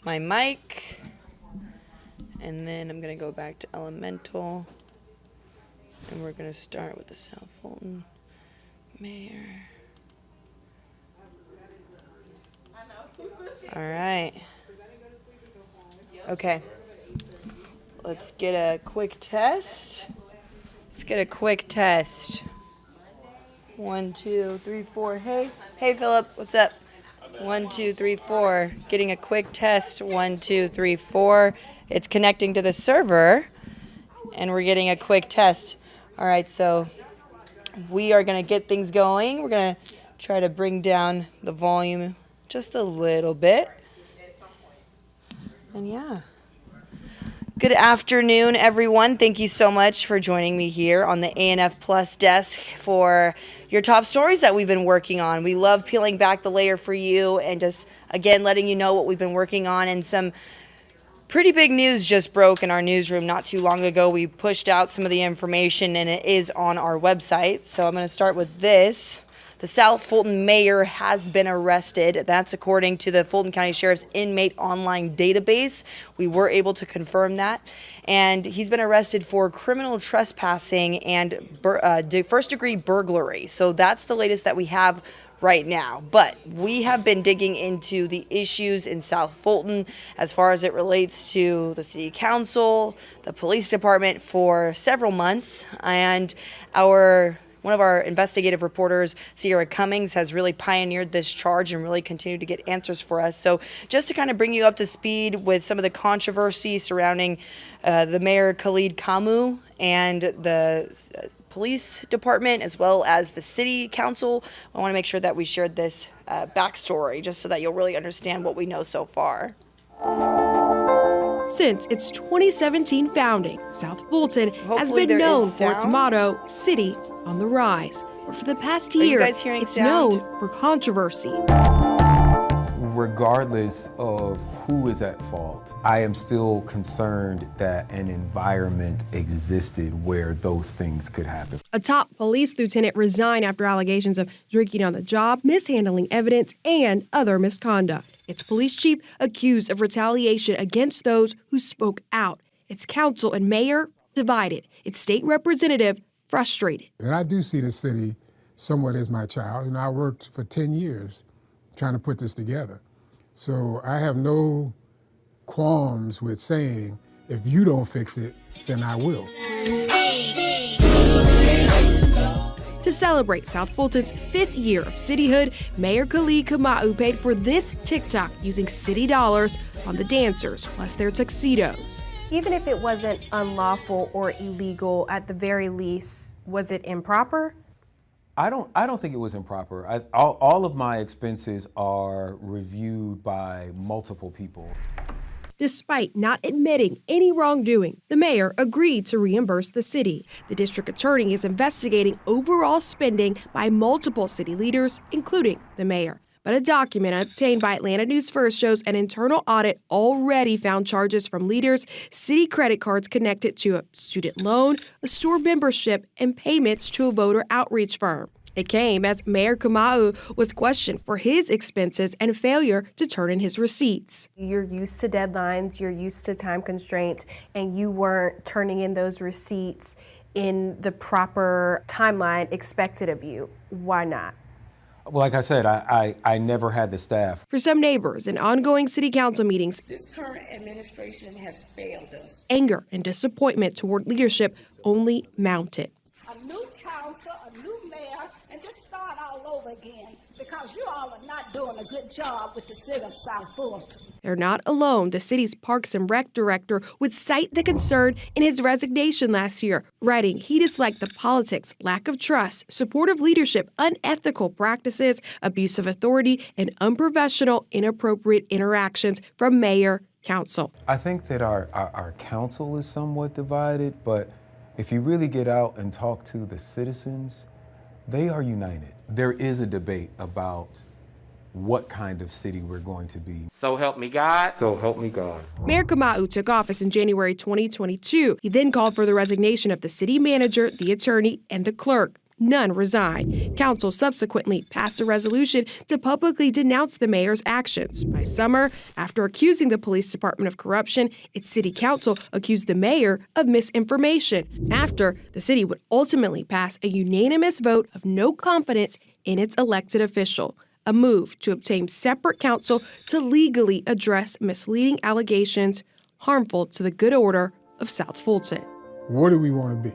my mic. And then I'm going to go back to elemental. And we're going to start with the South Fulton mayor. All right. Okay. Let's get a quick test. 1, 2, 3, 4. Hey, Philip, what's up? 1, 2, 3, 4. Getting a quick test. 1, 2, 3, 4. It's connecting to the server, and we're getting a quick test. All right, so we are going to get things going. We're going to try to bring down the volume just a little bit. And yeah. Good afternoon, everyone. Thank you so much for joining me here on the ANF Plus desk for your top stories that we've been working on. We love peeling back the layer for you and just, again, letting you know what we've been working on. And some pretty big news just broke in our newsroom not too long ago. We pushed out some of the information, and it is on our website. So I'm going to start with this. The South Fulton mayor has been arrested. That's according to the Fulton County Sheriff's inmate online database. We were able to confirm that. And he's been arrested for criminal trespassing and first-degree burglary. So that's the latest that we have right now. But we have been digging into the issues in South Fulton as far as it relates to the city council, the police department for several months. And one of our investigative reporters, Sierra Cummings, has really pioneered this charge and really continued to get answers for us. So just to kind of bring you up to speed with some of the controversy surrounding the Mayor Khalid Kamu and the police department, as well as the city council, I want to make sure that we shared this backstory just so that you'll really understand what we know so far. Since its 2017 founding, South Fulton has been known for its motto, City on the Rise. But for the past year, it's known for controversy. Regardless of who is at fault, I am still concerned that an environment existed where those things could happen. A top police lieutenant resigned after allegations of drinking on the job, mishandling evidence, and other misconduct. Its police chief accused of retaliation against those who spoke out. Its council and mayor divided. Its state representative frustrated. And I do see the city somewhat as my child. I worked for 10 years trying to put this together. So I have no qualms with saying, if you don't fix it, then I will. To celebrate South Fulton's 5th year of cityhood, Mayor Khalid Kamu paid for this TikTok using city dollars on the dancers, plus their tuxedos. Even if it wasn't unlawful or illegal, at the very least, was it improper? I don't think it was improper. All of my expenses are reviewed by multiple people. Despite not admitting any wrongdoing, the mayor agreed to reimburse the city. The district attorney is investigating overall spending by multiple city leaders, including the mayor. But a document obtained by Atlanta News First shows an internal audit already found charges from leaders, city credit cards connected to a student loan, a store membership, and payments to a voter outreach firm. It came as Mayor Kamu was questioned for his expenses and failure to turn in his receipts. You're used to deadlines, you're used to time constraints, and you weren't turning in those receipts in the proper timeline expected of you. Why not? Well, like I said, I never had the staff. For some neighbors in ongoing city council meetings, this current administration has failed us. Anger and disappointment toward leadership only mounted. A new council, a new mayor, and just start all over again because you all are not doing a good job with the city of South Fulton. They're not alone. The city's Parks and Rec director would cite the concern in his resignation last year, writing he disliked the politics, lack of trust, supportive leadership, unethical practices, abuse of authority, and unprofessional, inappropriate interactions from mayor, council. I think that our council is somewhat divided, but if you really get out and talk to the citizens, they are united. There is a debate about what kind of city we're going to be. So help me God. So help me God. Mayor Kamu took office in January 2022. He then called for the resignation of the city manager, the attorney, and the clerk. none resign. Council subsequently passed a resolution to publicly denounce the mayor's actions. By summer, after accusing the police department of corruption, its city council accused the mayor of misinformation. After, the city would ultimately pass a unanimous vote of no confidence in its elected official, a move to obtain separate counsel to legally address misleading allegations harmful to the good order of South Fulton. What do we want to be?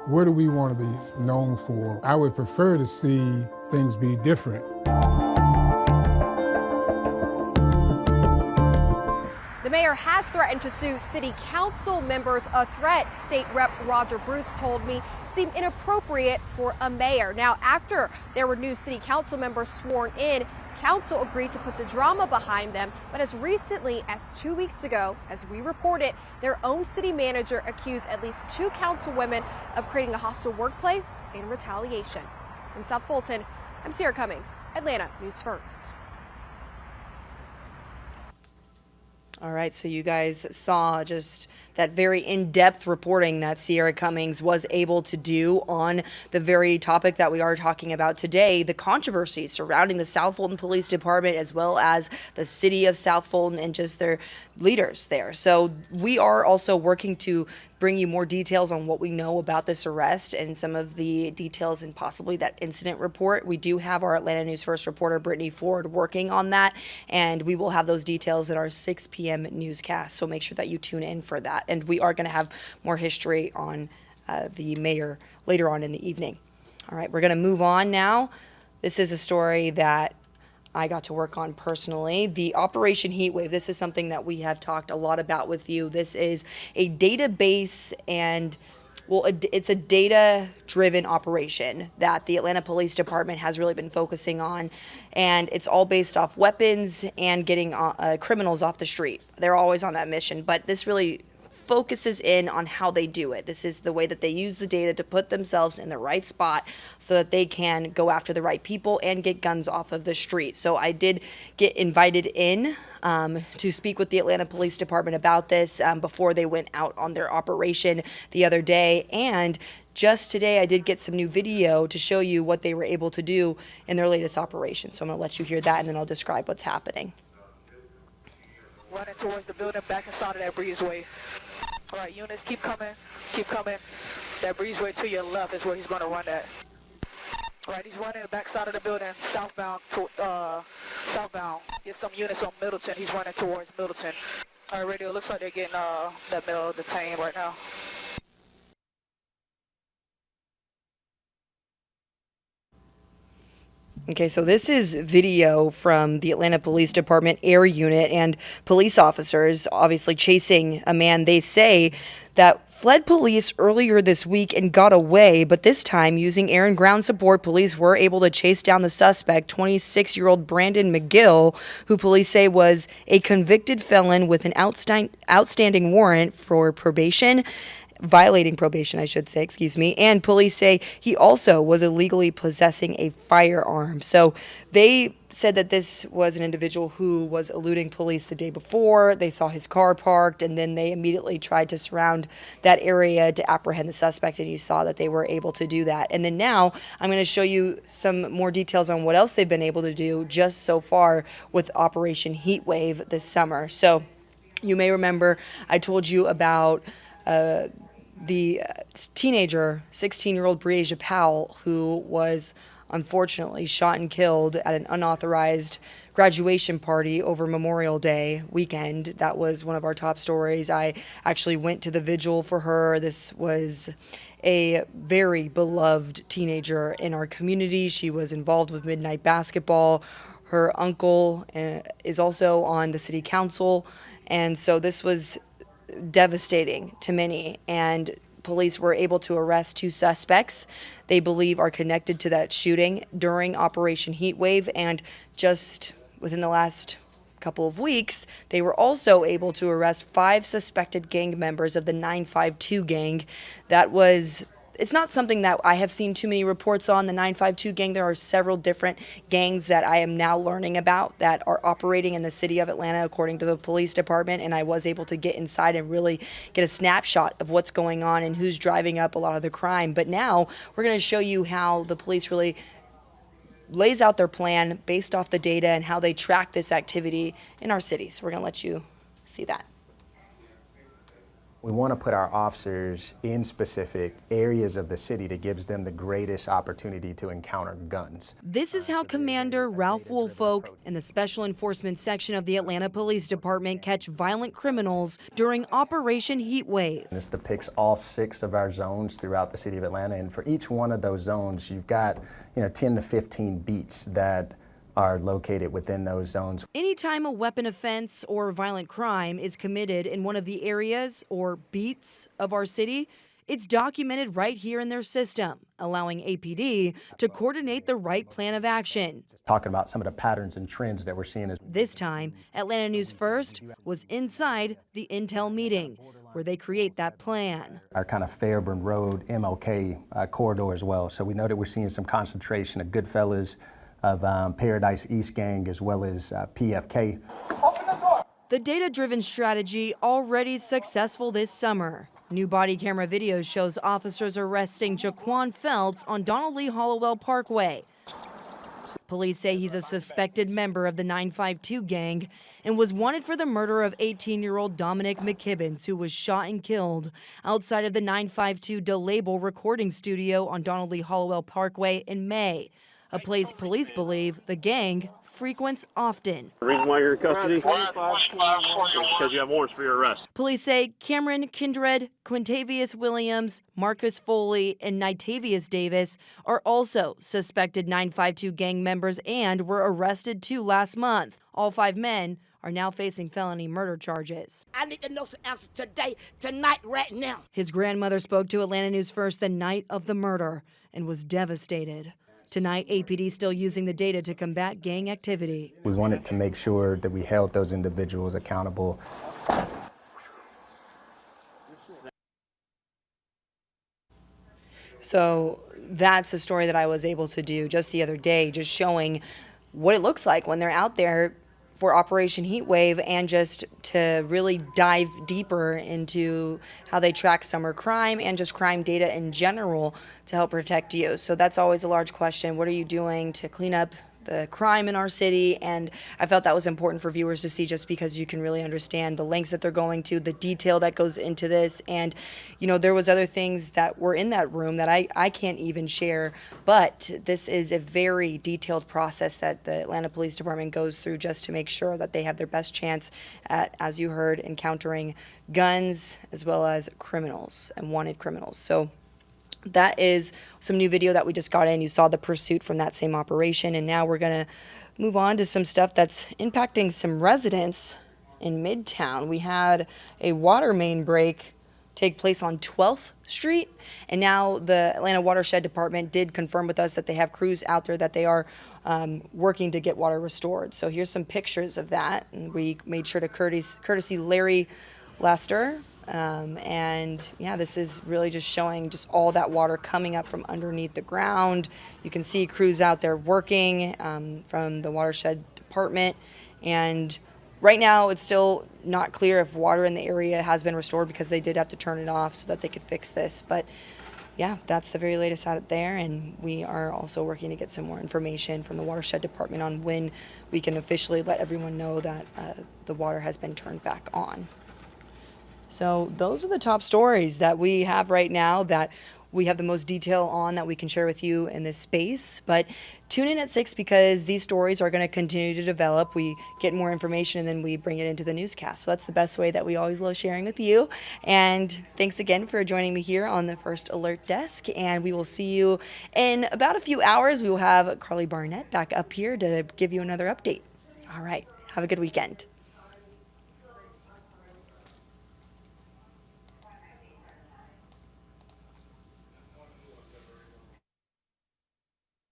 What do we want to be known for? I would prefer to see things be different. The mayor has threatened to sue city council members, a threat State Rep Roger Bruce told me seemed inappropriate for a mayor. Now, after there were new city council members sworn in, council agreed to put the drama behind them, but as recently as 2 weeks ago, as we reported, their own city manager accused at least 2 councilwomen of creating a hostile workplace in retaliation. In South Fulton, I'm Sierra Cummings, Atlanta News First. All right, so you guys saw just that very in-depth reporting that Sierra Cummings was able to do on the very topic that we are talking about today, the controversy surrounding the South Fulton Police Department as well as the city of South Fulton and just their leaders there. So we are also working to bring you more details on what we know about this arrest and some of the details and possibly that incident report. We do have our Atlanta News First reporter, Brittany Ford, working on that, and we will have those details in our 6 p.m. newscast, so make sure that you tune in for that. And we are going to have more history on the mayor later on in the evening. All right, we're going to move on now. This is a story that I got to work on personally. The Operation Heatwave, this is something that we have talked a lot about with you. This is a database and, well, it's a data-driven operation that the Atlanta Police Department has really been focusing on, and it's all based off weapons and getting criminals off the street. They're always on that mission, but this really focuses in on how they do it. This is the way that they use the data to put themselves in the right spot so that they can go after the right people and get guns off of the street. So I did get invited in to speak with the Atlanta Police Department about this before they went out on their operation the other day. And just today, I did get some new video to show you what they were able to do in their latest operation. So I'm going to let you hear that, and then I'll describe what's happening. Running towards the building, back inside of that breezeway. All right, units, keep coming, keep coming. That breezeway to your left is where he's going to run at. All right, he's running the back side of the building, southbound. Southbound. Get some units on Middleton. He's running towards Middleton. All right, radio, looks like they're getting that male detained right now. Okay, so this is video from the Atlanta Police Department Air Unit and police officers obviously chasing a man they say that fled police earlier this week and got away, but this time using air and ground support, police were able to chase down the suspect, 26-year-old Brandon McGill, who police say was a convicted felon with an outstanding warrant for violating probation, I should say, and police say he also was illegally possessing a firearm. So they said that this was an individual who was eluding police the day before. They saw his car parked, and then they immediately tried to surround that area to apprehend the suspect, and you saw that they were able to do that. And then now I'm going to show you some more details on what else they've been able to do just so far with Operation Heatwave this summer. So you may remember I told you about the teenager, 16-year-old Breasia Powell, who was unfortunately shot and killed at an unauthorized graduation party over Memorial Day weekend. That was one of our top stories. I actually went to the vigil for her. This was a very beloved teenager in our community. She was involved with midnight basketball. Her uncle is also on the city council, and so this was devastating to many, and police were able to arrest 2 suspects they believe are connected to that shooting during Operation Heatwave, and just within the last couple of weeks, they were also able to arrest 5 suspected gang members of the 952 gang. That was it's not something that I have seen too many reports on, the 952 gang. There are several different gangs that I am now learning about that are operating in the city of Atlanta, according to the police department. And I was able to get inside and really get a snapshot of what's going on and who's driving up a lot of the crime. But now we're going to show you how the police really lays out their plan based off the data and how they track this activity in our city. So we're going to let you see that. We want to put our officers in specific areas of the city that gives them the greatest opportunity to encounter guns. This is how Commander Ralph Woolfolk and the Special Enforcement Section of the Atlanta Police Department catch violent criminals during Operation Heatwave. This depicts all 6 of our zones throughout the city of Atlanta, and for each one of those zones, you've got 10 to 15 beats that are located within those zones. Anytime a weapon offense or violent crime is committed in one of the areas or beats of our city, it's documented right here in their system, allowing APD to coordinate the right plan of action. Talking about some of the patterns and trends that we're seeing. This time, Atlanta News First was inside the Intel meeting, where they create that plan. Our kind of Fairburn Road, MLK corridor as well. So we know that we're seeing some concentration of Goodfellas, of Paradise East Gang, as well as PFK. The data-driven strategy already successful this summer. New body camera video shows officers arresting Jaquan Felts on Donald Lee Hollowell Parkway. Police say he's a suspected member of the 952 gang and was wanted for the murder of 18-year-old Dominic McKibbins, who was shot and killed outside of the 952 DeLabel recording studio on Donald Lee Hollowell Parkway in May, a place police believe the gang frequents often. The reason why you're in custody is because you have warrants for your arrest. Police say Cameron Kindred, Quintavious Williams, Marcus Foley, and Nitavious Davis are also suspected 952 gang members and were arrested too last month. All 5 men are now facing felony murder charges. I need to know some answers today, tonight, right now. His grandmother spoke to Atlanta News First the night of the murder and was devastated. Tonight, APD still using the data to combat gang activity. We wanted to make sure that we held those individuals accountable. So that's a story that I was able to do just the other day, just showing what it looks like when they're out there for Operation Heatwave, and just to really dive deeper into how they track summer crime and just crime data in general to help protect you. So that's always a large question. What are you doing to clean up the crime in our city? And I felt that was important for viewers to see, just because you can really understand the lengths that they're going to, the detail that goes into this. And, there was other things that were in that room that I can't even share, but this is a very detailed process that the Atlanta Police Department goes through just to make sure that they have their best chance at, as you heard, encountering guns as well as criminals and wanted criminals. So that is some new video that we just got in. You saw the pursuit from that same operation, and now we're going to move on to some stuff that's impacting some residents in Midtown. We had a water main break take place on 12th Street, and now the Atlanta Watershed Department did confirm with us that they have crews out there that they are working to get water restored. So here's some pictures of that, and we made sure to courtesy Larry Lester. And yeah, this is really just showing just all that water coming up from underneath the ground. You can see crews out there working from the Watershed Department. And right now it's still not clear if water in the area has been restored, because they did have to turn it off so that they could fix this. But yeah, that's the very latest out there. And we are also working to get some more information from the Watershed Department on when we can officially let everyone know that the water has been turned back on. So those are the top stories that we have right now that we have the most detail on that we can share with you in this space. But tune in at 6, because these stories are going to continue to develop. We get more information and then we bring it into the newscast. So that's the best way that we always love sharing with you. And thanks again for joining me here on the First Alert Desk. And we will see you in about a few hours. We will have Carly Barnett back up here to give you another update. All right. Have a good weekend.